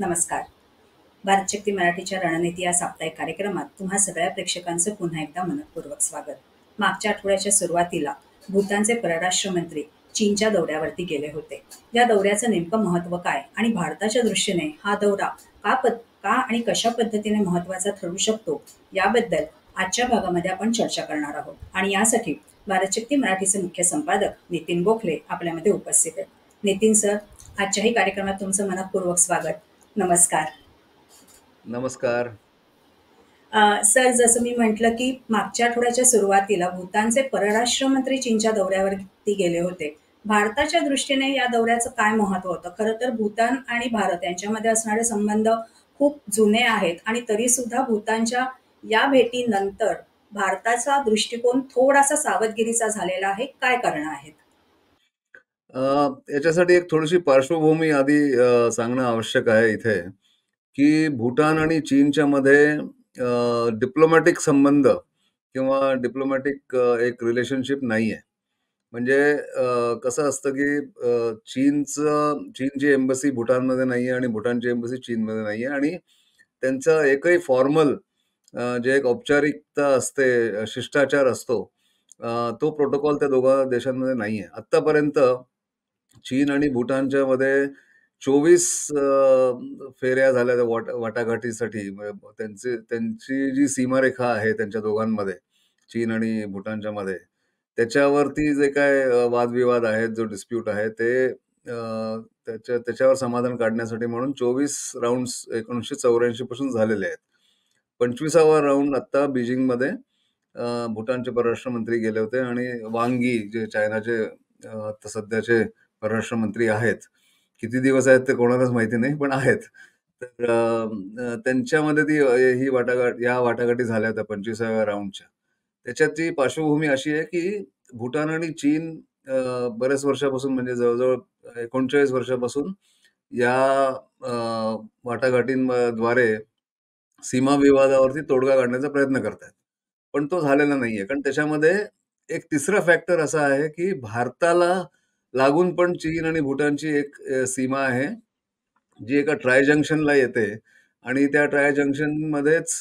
नमस्कार. भारतशक्ती मराठीच्या रणनीती या साप्ताहिक कार्यक्रमात तुम्हा सगळ्या प्रेक्षकांचं पुन्हा एकदा मनःपूर्वक स्वागत. मागच्या आठवड्याच्या सुरुवातीला भूतानचे परराष्ट्र मंत्री चीनच्या दौऱ्यावरती गेले होते. या दौऱ्याचं नेमकं महत्त्व काय आणि भारताच्या दृष्टीने हा दौरा का आणि कशा पद्धतीने महत्त्वाचा ठरू शकतो याबद्दल आजच्या भागामध्ये आपण चर्चा करणार आहोत. आणि यासाठी भारतशक्ती मराठीचे मुख्य संपादक नितीन गोखले आपल्यामध्ये उपस्थित आहेत. नितीन सर, आजच्याही कार्यक्रमात तुमचं मनःपूर्वक स्वागत. नमस्कार. नमस्कार. सर, जसं मी म्हटलं की मागच्या आठवड्याच्या सुरुवातीला भूतानचे परराष्ट्र मंत्री चीनच्या दौऱ्यावरती गेले होते. भारताच्या दृष्टीने या दौऱ्याचं काय महत्व होतं? खरं तर भूतान आणि भारत यांच्यामध्ये असणारे संबंध खूप जुने आहेत आणि तरी सुद्धा भूतानच्या या भेटीनंतर भारताचा दृष्टिकोन थोडासा सावधगिरीचा झालेला आहे. काय कारण आहेत? याच्यासाठी एक थोडीशी पार्श्वभूमी आधी सांगणं आवश्यक आहे इथे, की भूटान आणि चीनच्या मध्ये डिप्लोमॅटिक संबंध किंवा डिप्लोमॅटिक एक रिलेशनशिप नाहीये. म्हणजे कसं असतं की चीनची एम्बसी भूटानमध्ये नाहीये आणि भूटानची एम्बसी चीनमध्ये नाहीये आणि त्यांचा एकही फॉर्मल जे एक औपचारिकता असते, शिष्टाचार असतो, तो प्रोटोकॉल त्या दोघा देशांमध्ये नाहीये. आतापर्यंत चीन आणि भूटानच्या मध्ये 24 फेऱ्या झाल्या त्या वाटाघाटीसाठी. त्यांची जी सीमारेखा आहे त्यांच्या दोघांमध्ये, चीन आणि भूटानच्या मध्ये, त्याच्यावरती जे काय वादविवाद आहेत, जो डिस्प्यूट आहे, ते त्याच्यावर समाधान काढण्यासाठी म्हणून 24 राऊंड्स 1984 पासून झालेले आहेत. 25वा राऊंड आता बीजिंगमध्ये भूटानचे परराष्ट्र मंत्री गेले होते आणि वांग यी जे चायनाचे आता सध्याचे परराष्ट्र मंत्री आहेत, किती दिवस आहेत ते कोणालाच माहिती नाही, पण आहेत. तर त्यांच्यामध्ये या वाटाघाटी झाल्या होत्या 25व्या राऊंडच्या. त्याच्याची पार्श्वभूमी अशी आहे की भूटान आणि चीन बऱ्याच वर्षापासून, म्हणजे जवळजवळ 39 वर्षापासून या वाटाघाटींद्वारे सीमा विवादावरती तोडगा काढण्याचा प्रयत्न करतात, पण तो झालेला नाहीये. कारण त्याच्यामध्ये एक तिसरा फॅक्टर असा आहे की भारताला लागून पण चीन आणि भूटानची एक सीमा आहे, जी एका ट्राय जंक्शनला येते आणि त्या ट्राय जंक्शन मध्येच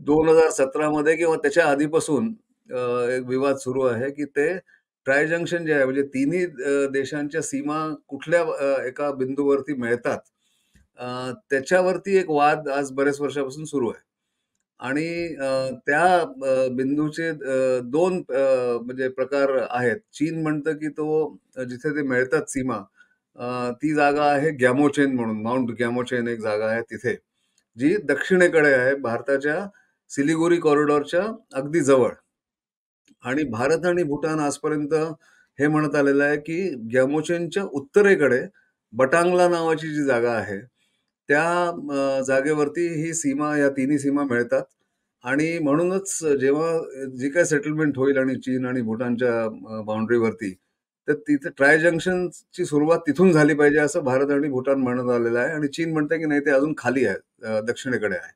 2017 मध्ये किंवा त्याच्या आधीपासून एक विवाद सुरू आहे की ते ट्राय जंक्शन जे आहे, म्हणजे तिन्ही देशांच्या सीमा कुठल्या एका बिंदूवरती मिळतात, त्याच्यावरती एक वाद आज बऱ्याच वर्षापासून सुरू आहे. आणि त्या बिंदूचे दोन म्हणजे प्रकार आहेत. चीन म्हणतं की तो जिथे ते मिळतात सीमा, ती जागा आहे ग्यामोचेन म्हणून, माउंट ग्यामोचेन एक जागा आहे तिथे, जी दक्षिणेकडे आहे, भारताच्या सिलिगुरी कॉरिडॉरच्या अगदी जवळ. आणि भारत आणि भूटान आजपर्यंत हे म्हणत आलेलं आहे की ग्यामोचेनच्या उत्तरेकडे बटांगला नावाची जी जागा आहे, त्या जागेवरती ही सीमा, या तिन्ही सीमा मिळतात. आणि म्हणूनच जेव्हा जी काय सेटलमेंट होईल आणि चीन आणि भूटानच्या बाउंड्रीवरती, तर तिथे ट्राय जंक्शनची सुरुवात तिथून झाली पाहिजे असं भारत आणि भूटान म्हणत आलेलं आहे. आणि चीन म्हणतं की नाही, ते अजून खाली आहे, दक्षिणेकडे आहे.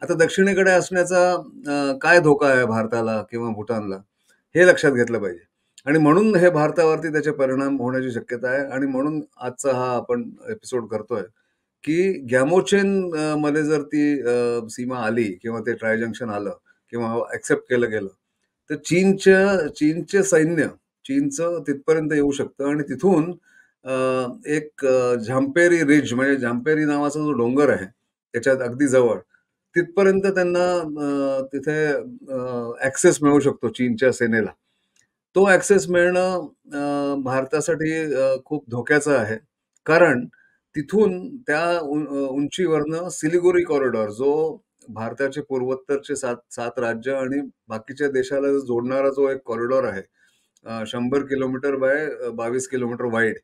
आता दक्षिणेकडे असण्याचा काय धोका आहे भारताला किंवा भूटानला, हे लक्षात घेतलं पाहिजे. आणि म्हणून हे भारतावरती त्याचे परिणाम होण्याची शक्यता आहे. आणि म्हणून आजचा हा आपण एपिसोड करतोय की ग्यामोचेन मध्ये जर ती सीमा आली किंवा ते ट्राय जंक्शन आलं किंवा ऍक्सेप्ट केलं गेलं, तर चीनचे सैन्य, चीनचं तिथपर्यंत येऊ शकतं. आणि तिथून एक झांपेरी रिज, म्हणजे झांपेरी नावाचा जो डोंगर आहे त्याच्यात अगदी जवळ, तिथपर्यंत त्यांना तिथे ऍक्सेस मिळू शकतो चीनच्या सेनेला. तो ऍक्सेस मिळणं भारतासाठी खूप धोक्याचं आहे. कारण तिथून त्या उंचीवरनं सिलिगुरी कॉरिडॉर, जो भारताचे पूर्वोत्तरचे 7 राज्य आणि बाकीच्या देशाला जोडणारा जो एक कॉरिडॉर आहे, 100 किलोमीटर बाय 22 किलोमीटर वाईड,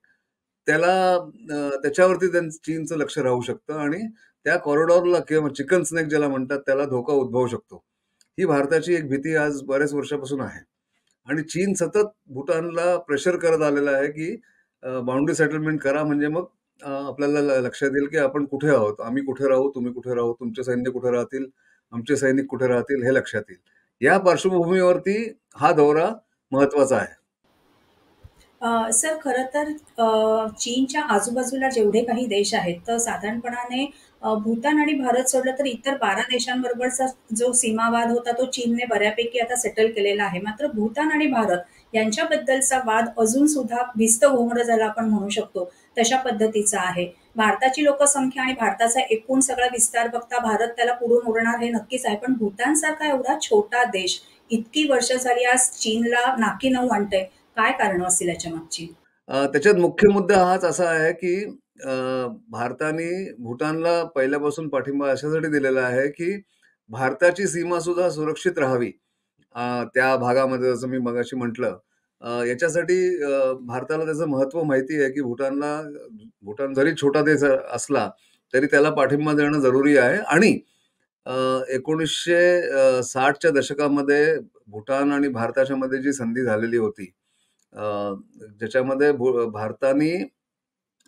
त्याच्यावरती चीनचं लक्ष राहू शकतं आणि त्या कॉरिडॉरला किंवा चिकन स्नेक ज्याला म्हणतात, त्याला धोका उद्भवू शकतो. ही भारताची एक भीती आज बऱ्याच वर्षापासून आहे. आणि चीन सतत भूटानला प्रेशर करत आलेला आहे की बाउंड्री सेटलमेंट करा, म्हणजे मग आपल्याला लक्षात येईल की आपण कुठे आहोत, आम्ही कुठे राहू, तुम्ही कुठे राहू, तुमचे सैन्य कुठे राहतील, आमचे सैनिक कुठे राहतील, हे लक्षात येईल. या पार्श्वभूमीवरती हा दौरा महत्वाचा आहे. सर खरं तर चीनच्या आजूबाजूला जेवढे काही देश आहेत, तर साधारणपणाने भूतान आणि भारत सोडलं तर इतर 12 देशांबरोबरचा जो सीमावाद होता, तो चीनने बऱ्यापैकी आता सेटल केलेला आहे. मात्र भूतान आणि भारत यांच्याबद्दलचा वाद अजून सुद्धा भिस्त-घोंगडं ज्याला आपण म्हणू शकतो, तशा पद्धतीचा आहे. भारताची लोकसंख्या आणि भारताचा एकूण सगळा विस्तार बघता भारत त्याला पुढून उरणार हे नक्कीच आहे. पण भूतानसारखा एवढा छोटा देश, इतकी वर्ष झाली आज चीनला नाकी नऊ आणतंय. काय कारणं असतील याच्यामागची? त्याच्यात मुख्य मुद्दा हाच असा आहे, की अ, भारताने भूटानला पहिल्यापासून पाठिंबा अशासाठी दिलेला आहे, की भारताची सीमासुद्धा सुरक्षित राहावी. त्या भागामध्ये जसं मी मगाशी म्हटलं. याच्यासाठी भारताला त्याचं महत्त्व माहिती आहे, की भूटान जरी छोटा देश असला, तरी त्याला पाठिंबा देणं जरुरी आहे आणि 1960च्या दशकामध्ये भूटान आणि भारताच्या मध्ये जी संधी झालेली होती, अ, ज्याच्यामध्ये भारताने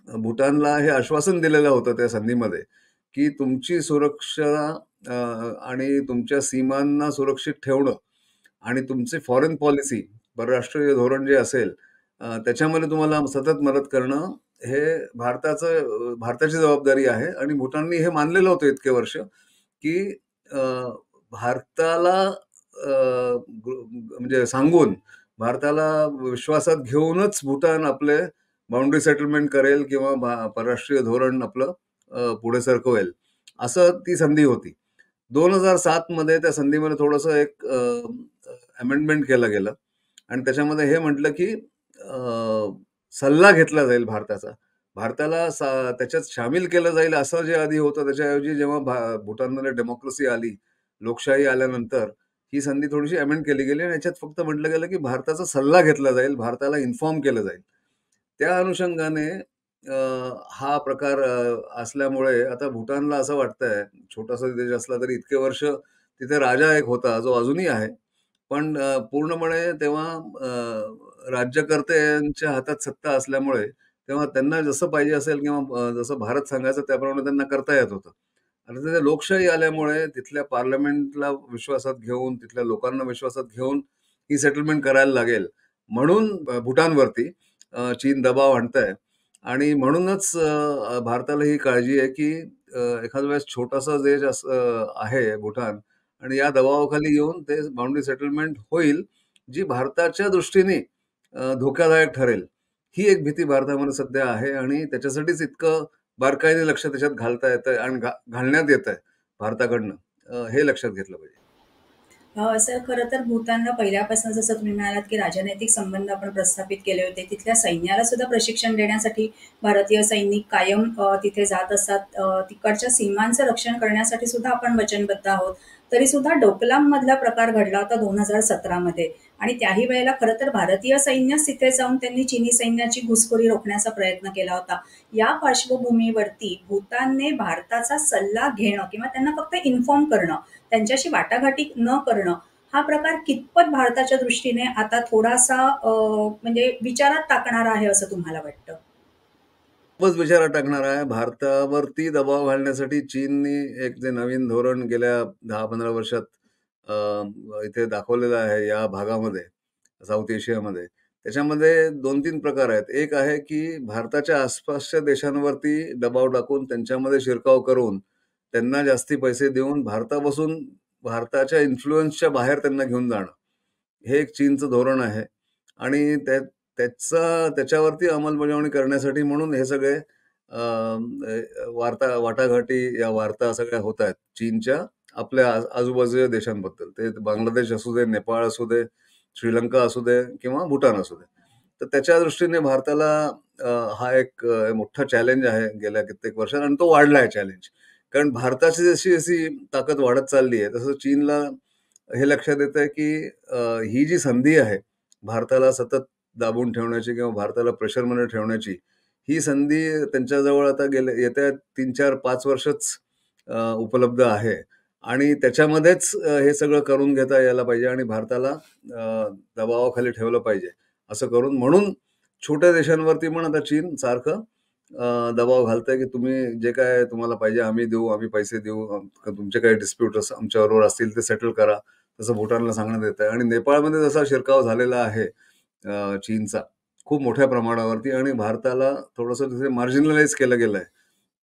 भूटानला हे आश्वासन दिलेलं होतं त्या संधीमध्ये, की तुमची सुरक्षा अ, आणि तुमच्या सीमांना सुरक्षित ठेवणं आणि तुमची फॉरेन पॉलिसी, परराष्ट्रीय धोरण जे असेल, त्याच्यामध्ये तुम्हाला सतत मदत करणं हे भारताची जबाबदारी आहे आणि भूटाननी हे मानलेलं होतं इतके वर्ष, की अ, भारताला म्हणजे सांगून, भारताला विश्वासात घेऊनच भूटान आपले बाउंडरी सेटलमेंट करेल किंवा परराष्ट्रीय धोरण आपलं पुढे सरकवेल, असं ती संधी होती. 2007 मध्ये त्या संधीमध्ये थोडंसं एक अमेंडमेंट केलं गेलं आणि त्याच्यामध्ये हे म्हटलं, की सल्ला घेतला जाईल भारताचा. भारताला त्याच्यात शामील केलं जाईल असं जे आधी होतं, त्याच्याऐवजी जेव्हा भूटानमध्ये डेमोक्रेसी आली, लोकशाही आल्यानंतर ही संधी थोडीशी अमेंड केली गेली आणि याच्यात फक्त म्हटलं गेलं, की भारताचा सल्ला घेतला जाईल, भारताला इन्फॉर्म केलं जाईल. त्या अनुषंगाने हा प्रकार असल्यामुळे आता भूटानला असं वाटतंय, छोटासा देश असला तरी इतके वर्ष तिथे राजा एक होता, जो अजूनही आहे. पण पूर्णपणे तेव्हा राज्यकर्त्यांच्या हातात सत्ता असल्यामुळे तेव्हा त्यांना जसं पाहिजे असेल किंवा जसं भारत सांगायचं त्याप्रमाणे त्यांना करता येत होतं. आणि तिथे लोकशाही आल्यामुळे तिथल्या पार्लमेंटला विश्वासात घेऊन, तिथल्या लोकांना विश्वासात घेऊन ही सेटलमेंट करायला लागेल. म्हणून भूटानवरती चीन दबाव आणतंय आणि म्हणूनच भारताला ही काळजी आहे, की एखाद्या वेळेस छोटासा देश आहे भूटान आणि या दबावाखाली येऊन ते बाउंडरी सेटलमेंट होईल, जी भारताच्या दृष्टीने धोकादायक ठरेल. ही एक भीती भारतामध्ये सध्या आहे आणि त्याच्यासाठीच इतकं बारकाईने लक्ष त्याच्यात घालता येतंय आणि घालण्यात येतंय भारताकडनं. हे लक्षात घेतलं पाहिजे. सर खरं तर भूतानला पहिल्यापासून जसं तुम्ही म्हणालात, की राजनैतिक संबंध आपण प्रस्थापित केले होते. तिथल्या सैन्याला सुद्धा प्रशिक्षण देण्यासाठी भारतीय सैनिक कायम तिथे जात असतात. तिकडच्या सीमांचं रक्षण करण्यासाठी सुद्धा आपण वचनबद्ध आहोत. तरी सुद्धा डोकलाममधला प्रकार घडला होता 2017 मध्ये आणि त्याही वेळेला खरं तर भारतीय सैन्यच तिथे जाऊन त्यांनी चीनी सैन्याची घुसखोरी रोखण्याचा प्रयत्न केला होता. या पार्श्वभूमीवरती भूतानने भारताचा सल्ला घेणं किंवा त्यांना फक्त इन्फॉर्म करणं, त्यांच्याशी वाटाघाटी न करणं, हा प्रकार कितपत भारताच्या दृष्टीने आता थोडासा म्हणजे विचारात टाकणारा आहे असं तुम्हाला वाटतं? खूपच विचारात टाकणारा आहे. भारतावरती दबाव घालण्यासाठी चीननी एक जे नवीन धोरण गेल्या 10-15 वर्षात अ, इथे दाखवलेलं आहे या भागामध्ये, साऊथ एशियामध्ये. त्याच्यामध्ये 2-3 प्रकार आहेत. एक आहे, की भारताच्या आसपासच्या देशांवरती दबाव टाकून त्यांच्यामध्ये शिरकाव करून, त्यांना जास्ती पैसे देऊन भारताच्या इन्फ्लुअन्सच्या बाहेर त्यांना घेऊन जाणं. हे एक चीनचं धोरण आहे आणि त्याच्यावरती अंमलबजावणी करण्यासाठी म्हणून हे सगळे अ, वाटाघाटी या वार्ता सगळ्या होत आहेत चीनच्या आपल्या आजूबाजूच्या देशांबद्दल. ते बांगलादेश असू दे, नेपाळ असू दे, श्रीलंका असू दे किंवा भूटान असू दे. तर त्याच्या दृष्टीने भारताला हा एक मोठा चॅलेंज आहे गेल्या कित्येक वर्षात आणि तो वाढला आहे चॅलेंज. कारण भारताची जशी-जशी ताकद वाढत चालली आहे, तसं चीनला हे लक्षात येतंय, की ही जी संधी आहे, भारताला सतत दाबून ठेवण्याची किंवा भारताला प्रेशरमध्ये ठेवण्याची, ही संधी त्यांच्याजवळ आता येत्या 3, 4, 5 वर्षच उपलब्ध आहे आणि त्याच्यामध्येच हे सगळं करून घेता यायला पाहिजे आणि भारताला दबावाखाली ठेवलं पाहिजे. असं करून म्हणून छोट्या देशांवरती पण आता चीन सारखं दबाव घालतंय, की तुम्ही जे काय तुम्हाला पाहिजे आम्ही देऊ, आम्ही पैसे देऊ. तुमचे काही डिस्प्यूट आमच्याबरोबर असतील ते सेटल करा. तसं भूटानला सांगण्यात येतंय आणि नेपाळमध्ये जसा शिरकाव झालेला आहे चीनचा, खूप मोठ्या प्रमाणावरती आणि भारताला थोडंसं तिथे मार्जिनलाइज केलं गेलंय.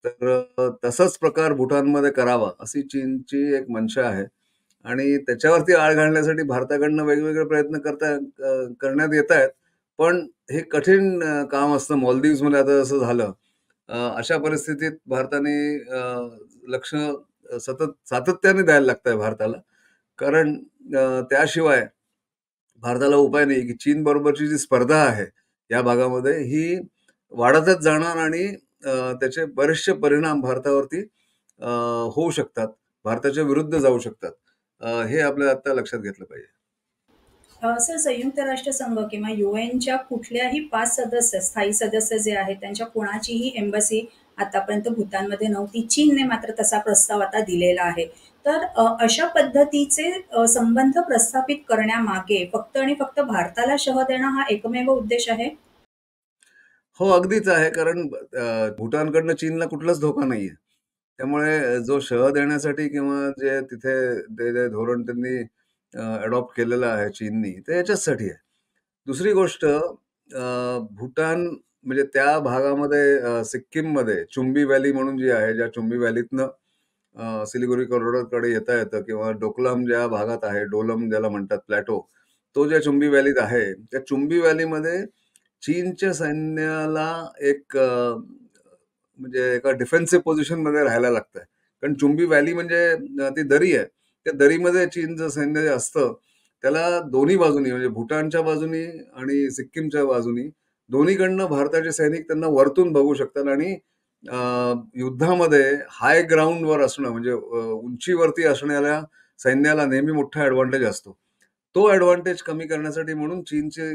तर तसाच प्रकार भूटानमध्ये करावा अशी चीनची एक मनशा आहे आणि त्याच्यावरती आळ घालण्यासाठी भारताकडनं वेगवेगळे प्रयत्न करण्यात येतायत. पण हे कठीण काम असतं. मालदीव्समध्ये आता जसं झालं. अशा परिस्थितीत भारताने लक्ष सतत सातत्याने द्यायला लागतंय भारताला. कारण त्याशिवाय भारताला उपाय नाही, की चीन बरोबरची जी स्पर्धा आहे, या भागामध्ये ही वाढतच जाणार आणि त्याचे बरेचसे परिणाम भारतावरती अ, होऊ शकतात. भारताच्या विरुद्ध जाऊ शकतात. हे आपल्याला आता लक्षात घेतलं पाहिजे. सर, संयुक्त राष्ट्रसंघ किंवा युएनच्या कुठल्याही 5 सदस्य, स्थायी सदस्य जे आहेत, त्यांच्या कोणाचीही एम्बसी आतापर्यंत भूतानमध्ये नव्हती. चीनने मात्र तसा प्रस्ताव आता दिलेला आहे. तर अशा पद्धतीचे संबंध प्रस्थापित करण्यामागे फक्त आणि फक्त भारताला शह देणं हा एकमेव उद्देश आहे? हो, अगदीच आहे. कारण भूटानकडनं चीनला कुठलाच धोका नाहीये. त्यामुळे जो शह देण्यासाठी किंवा जे तिथे जे धोरण त्यांनी अडॉप्ट केलेलं आहे चीननी, ते याच्याचसाठी आहे. दुसरी गोष्ट भूटान म्हणजे त्या भागामध्ये सिक्कीममध्ये चुंबी व्हॅली म्हणून जी आहे, ज्या चुंबी व्हॅलीतनं सिलिगुरी कॉरिडॉरकडे येता येतं किंवा डोकलाम ज्या भागात आहे, डोलम ज्याला म्हणतात प्लॅटो, तो ज्या चुंबी व्हॅलीत आहे, त्या चुंबी व्हॅलीमध्ये चीनच्या सैन्याला एक म्हणजे एका डिफेन्सिव्ह पोझिशनमध्ये राहायला लागतंय. कारण चुंबी व्हॅली म्हणजे ती दरी आहे. त्या दरीमध्ये चीनचं सैन्य जे असतं, त्याला दोन्ही बाजूनी म्हणजे भूटानच्या बाजूनी आणि सिक्कीमच्या बाजूनी दोन्हीकडनं भारताचे सैनिक त्यांना वरतून बघू शकतात आणि अ, युद्धामध्ये हाय ग्राउंडवर असणं म्हणजे उंचीवरती असणाऱ्या सैन्याला नेहमी मोठा ॲडव्हांटेज असतो. तो ॲडव्हांटेज कमी करण्यासाठी म्हणून चीनचे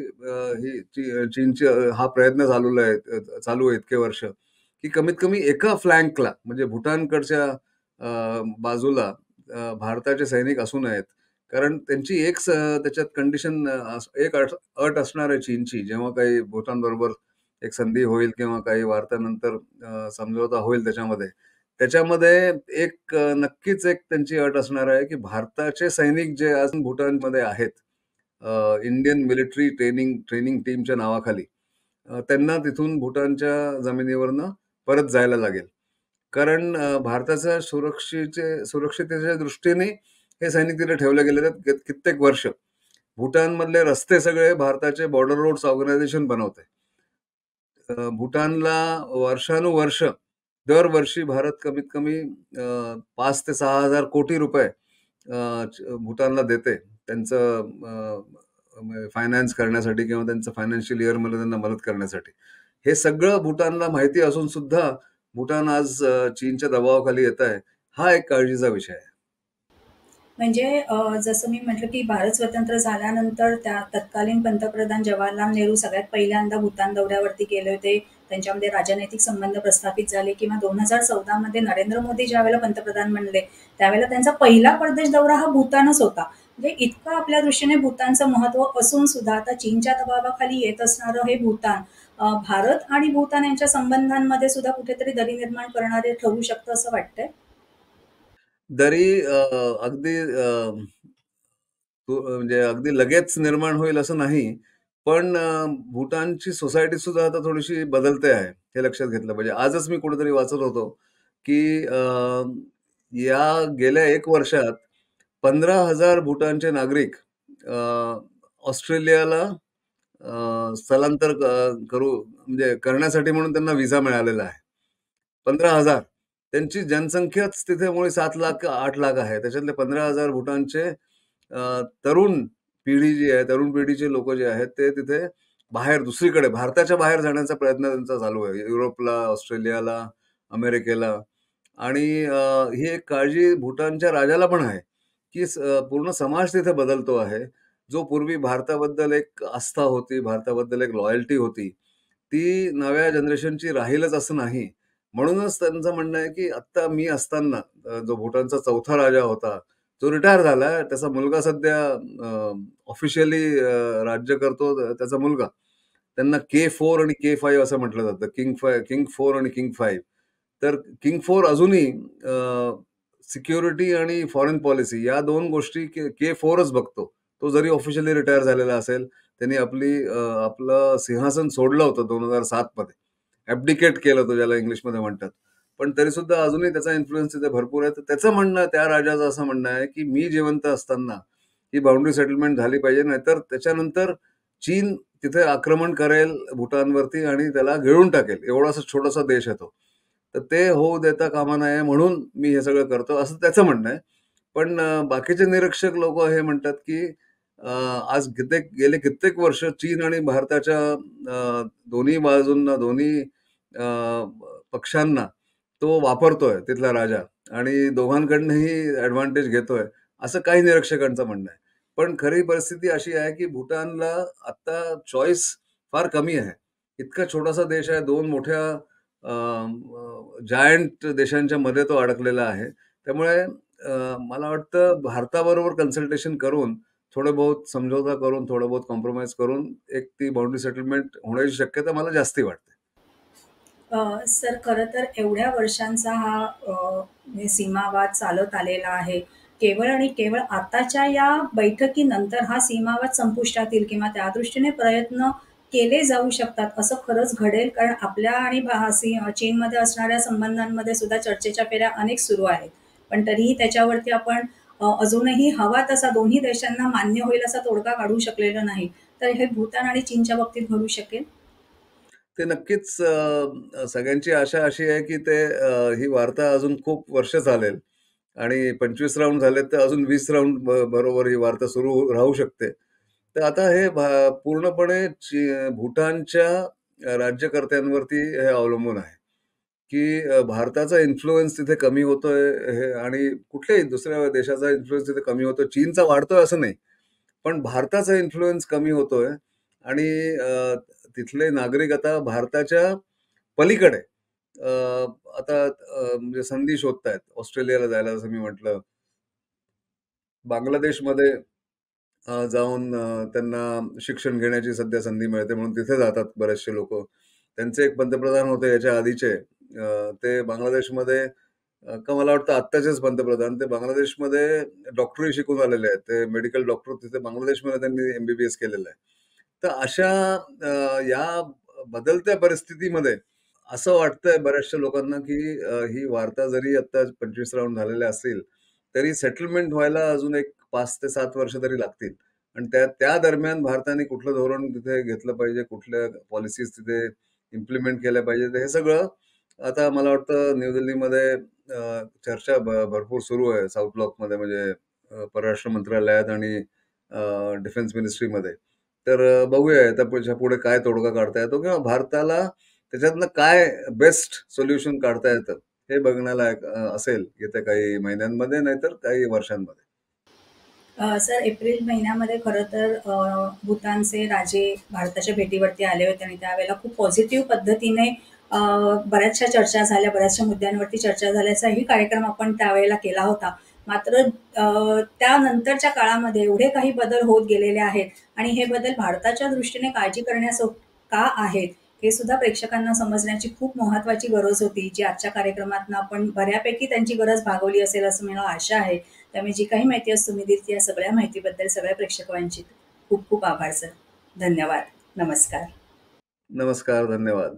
हा प्रयत्न चालू आहे इतके वर्ष, की कमीत कमी एका फ्लँकला म्हणजे भूटानकडच्या बाजूला भारताचे सैनिक असू नयेत. कारण त्यांची त्याच्यात कंडिशन एक अट असणार आहे चीनची, जेव्हा काही भूटानबरोबर एक संधी होईल किंवा काही वार्तानंतर समझोता होईल त्याच्यामध्ये. त्याच्यामध्ये नक्कीच एक त्यांची अट असणार आहे, की भारताचे सैनिक जे आज भूटानमध्ये आहेत, इंडियन मिलिटरी ट्रेनिंग टीमच्या नावाखाली, त्यांना तिथून भूटानच्या जमिनीवरनं परत जायला लागेल. कारण भारताच्या सुरक्षिततेच्या दृष्टीने हे सैनिक तिथे ठेवले गेलेले आहेत कित्येक वर्ष. भूटानमधले रस्ते सगळे भारताचे बॉर्डर रोड्स ऑर्गनायझेशन बनवतंय. भूटानला वर्षानुवर्ष दरवर्षी भारत कमीत कमी 5 ते 6,000 कोटी रुपये भूटानला देते. त्यांचं फायनान्स करण्यासाठी किंवा त्यांचं फायनान्शियल इयरमध्ये त्यांना मदत करण्यासाठी. हे सगळं भूटानला माहिती असून सुद्धा भूटान आज चीनच्या दबावाखाली येत आहे. हा एक काळजीचा विषय आहे. म्हणजे जसं मी म्हटलं, की भारत स्वतंत्र झाल्यानंतर त्या तत्कालीन पंतप्रधान जवाहरलाल नेहरू सगळ्यात पहिल्यांदा भूतान दौऱ्यावरती गेले होते. त्यांच्यामध्ये राजनैतिक संबंध प्रस्थापित झाले किंवा 2014 मध्ये नरेंद्र मोदी ज्यावेळेला पंतप्रधान बनले, त्यावेळेला त्यांचा पहिला परदेश दौरा हा भूतानच होता. म्हणजे इतकं आपल्या दृष्टीने भूतानचं महत्त्व असून सुद्धा आता चीनच्या दबावाखाली येत असणारं हे भूतान भारत आणि भूतान यांच्या संबंधांमध्ये सुद्धा कुठेतरी दरी निर्माण करणारे ठरू शकतं असं वाटतंय? दरी अगदी म्हणजे अगदी लगेच निर्माण होईल असं नाही. पण भूटानची सोसायटी सुद्धा आता थोडीशी बदलते आहे. हे लक्षात घेतलं पाहिजे. आजच मी कुठेतरी वाचत होतो, की या गेल्या 1 वर्षात 15,000 भूटानचे नागरिक अ, ऑस्ट्रेलियाला स्थलांतर म्हणजे करण्यासाठी म्हणून त्यांना व्हिसा मिळालेला आहे. 15,000. त्यांची जनसंख्याच तिथे मुळे 7,00,000 का 8,00,000 आहे. त्याच्यातले 15,000 भूटानचे तरुण पिढी जी आहे, तरुण पिढीचे लोकं जे आहेत, ते तिथे बाहेर दुसरीकडे भारताच्या बाहेर जाण्याचा प्रयत्न त्यांचा चालू आहे. युरोपला, ऑस्ट्रेलियाला, अमेरिकेला आणि ही एक काळजी भूटानच्या राजाला पण आहे, की पूर्ण समाज तिथे बदलतो आहे. जो पूर्वी भारताबद्दल एक आस्था होती, भारताबद्दल एक लॉयल्टी होती, ती नव्या जनरेशनची राहीलच असं नाही. म्हणूनच त्यांचं म्हणणं आहे, की आत्ता मी असताना जो भूटानचा 4था राजा होता, जो रिटायर झालाय. त्याचा मुलगा सध्या ऑफिशियली राज्य करतो त्याचा मुलगा. त्यांना K4 आणि K5 असं म्हटलं जातं. किंग 4 आणि किंग 5. तर किंग 4 अजूनही सिक्युरिटी आणि फॉरेन पॉलिसी या 2 गोष्टी K4च बघतो. तो जरी ऑफिशियली रिटायर झालेला असेल, त्यांनी आपलं सिंहासन सोडलं होतं 2007 मध्ये. ॲब्डिकेट केलं होतं ज्याला इंग्लिशमध्ये म्हणतात. पण तरीसुद्धा अजूनही त्याचा इन्फ्लुअन्स तिथे भरपूर आहे. तर त्याचं म्हणणं, त्या राजाचं असं म्हणणं आहे, की मी जिवंत असताना ही बाउंड्री सेटलमेंट झाली पाहिजे. नाहीतर त्याच्यानंतर चीन तिथे आक्रमण करेल भूटानवरती आणि त्याला गिळून टाकेल. एवढासा छोटासा देश आहे तो. तर ते होऊ देता कामा नये म्हणून मी हे सगळं करतो, असं त्याचं म्हणणं आहे. पण बाकीचे निरीक्षक लोकं हे म्हणतात, की अ, आज गेले कित्येक वर्ष चीन आणि भारताच्या दोन्ही बाजूंना, दोन्ही पक्षांना तो वापरतोय तिथला राजा आणि दोघांकडनंही ॲडव्हांटेज घेतोय, असं काही निरीक्षकांचं म्हणणं आहे. पण खरी परिस्थिती अशी आहे, की भूटानला आता चॉईस फार कमी आहे. इतका छोटासा देश आहे, 2 मोठ्या जायंट देशांच्या मध्ये तो अडकलेला आहे. त्यामुळे मला वाटतं भारताबरोबर कन्सल्टेशन करून, थोडं बहुत समझोता करून, थोडं बहुत कॉम्प्रोमाईज करून एक ती बाउंडरी सेटलमेंट होण्याची शक्यता मला जास्ती वाटते. सर, खरं तर एवढ्या वर्षांचा हा म्हणजे सीमावाद चालत आलेला आहे. केवळ आणि केवळ आताच्या या बैठकीनंतर हा सीमावाद संपुष्टात येईल किंवा त्यादृष्टीने प्रयत्न केले जाऊ शकतात, असं खरंच घडेल? कारण आपल्या आणि चीनमध्ये असणाऱ्या संबंधांमध्ये सुद्धा चर्चेच्या फेऱ्या अनेक सुरू आहेत. पण तरीही त्याच्यावरती आपण अजूनही हवा तसा दोन्ही देशांना मान्य होईल असा तोडगा काढू शकलेलो नाही. तर हे भूतान आणि चीनच्या बाबतीत घडू शकेल? ते नक्कीच सगळ्यांची आशा अशी आहे, की ही वार्ता अजून खूप वर्ष चालेल आणि 25 राउंड झालेत, तर अजून 20 राउंड बरोबर ही वार्ता सुरू राहू शकते. तर आता हे पूर्णपणे भूटानच्या राज्यकर्त्यांवरती हे अवलंबून आहे, की भारताचा इन्फ्लुअन्स तिथे कमी होतोय हे आणि कुठल्याही दुसऱ्या देशाचा इन्फ्लुअन्स तिथे कमी होतोय. चीनचा वाढतोय असं नाही. पण भारताचा इन्फ्लुअन्स कमी होतोय आणि तिथले नागरिक आता भारताच्या पलीकडे अ, आता म्हणजे संधी शोधतायत. ऑस्ट्रेलियाला जायला जसं मी म्हटलं. बांगलादेशमध्ये जाऊन त्यांना शिक्षण घेण्याची सध्या संधी मिळते म्हणून तिथे जातात बरेचसे लोकं. त्यांचे एक पंतप्रधान होते याच्या आधीचे. ते बांगलादेशमध्ये का मला वाटतं आत्ताचेच पंतप्रधान ते बांगलादेशमध्ये डॉक्टरी शिकून आलेले आहेत. ते मेडिकल डॉक्टर तिथे बांगलादेशमध्ये त्यांनी एम-बी-बी-एस केलेलं आहे. तर अशा या बदलत्या परिस्थितीमध्ये असं वाटतंय बऱ्याचशा लोकांना, की ही वार्ता जरी आता 25 राउंड झालेल्या असतील, तरी सेटलमेंट व्हायला अजून एक 5 ते 7 वर्ष तरी लागतील. आणि त्या त्या दरम्यान भारताने कुठलं धोरण तिथे घेतलं पाहिजे, कुठल्या पॉलिसीज तिथे इम्प्लिमेंट केल्या पाहिजे, तर हे सगळं आता मला वाटतं न्यू दिल्लीमध्ये चर्चा भरपूर सुरू आहे साउथ ब्लॉकमध्ये म्हणजे परराष्ट्र मंत्रालयात आणि डिफेन्स मिनिस्ट्रीमध्ये. तर बघूया याच्या पुढे काय तोडगा काढता येतो किंवा भारताला त्याच्यातनं काय बेस्ट सोल्युशन काढता येतं, हे बघण्यालायक असेल येत्या काही महिन्यांमध्ये नाहीतर काही वर्षांमध्ये. सर, एप्रिल महिन्यामध्ये खरं तर भूतानचे राजे भारताच्या भेटीवरती आले होते आणि त्यावेळेला खूप पॉझिटिव्ह पद्धतीने अ, बऱ्याचशा चर्चा झाल्या, बऱ्याचशा मुद्द्यांवरती चर्चा झाल्याचाही कार्यक्रम आपण त्यावेळेला केला होता. मात्र त्यानंतरच्या काळामध्ये एवढे काही बदल होत गेलेले आहेत आणि हे बदल भारताच्या दृष्टीने काळजी का आहेत, हे सुद्धा प्रेक्षकांना समजण्याची खूप महत्त्वाची गरज होती, जी आजच्या कार्यक्रमातनं आपण बऱ्यापैकी त्यांची गरज भागवली असेल असं मला आशा आहे. त्यामुळे जी काही माहिती आज तुम्ही दिली या सगळ्या माहितीबद्दल सगळ्या प्रेक्षकांची खूप खूप आभार सर. धन्यवाद. नमस्कार. नमस्कार, धन्यवाद.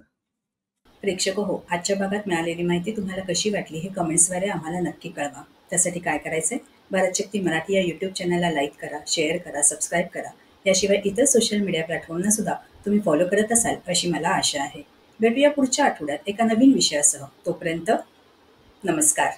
प्रेक्षक हो, आजच्या भागात मिळालेली माहिती तुम्हाला कशी वाटली हे कमेंट्सद्वारे आम्हाला नक्की कळवा. त्यासाठी काय करायचंय? भारत शक्ती मराठी या यूट्यूब चॅनलला लाईक करा, शेअर करा, सबस्क्राईब करा. याशिवाय इतर सोशल मीडिया प्लॅटफॉर्मना सुद्धा तुम्ही फॉलो करत असाल अशी मला आशा आहे. भेटूया पुढच्या आठवड्यात एका नवीन विषयासह. तोपर्यंत नमस्कार.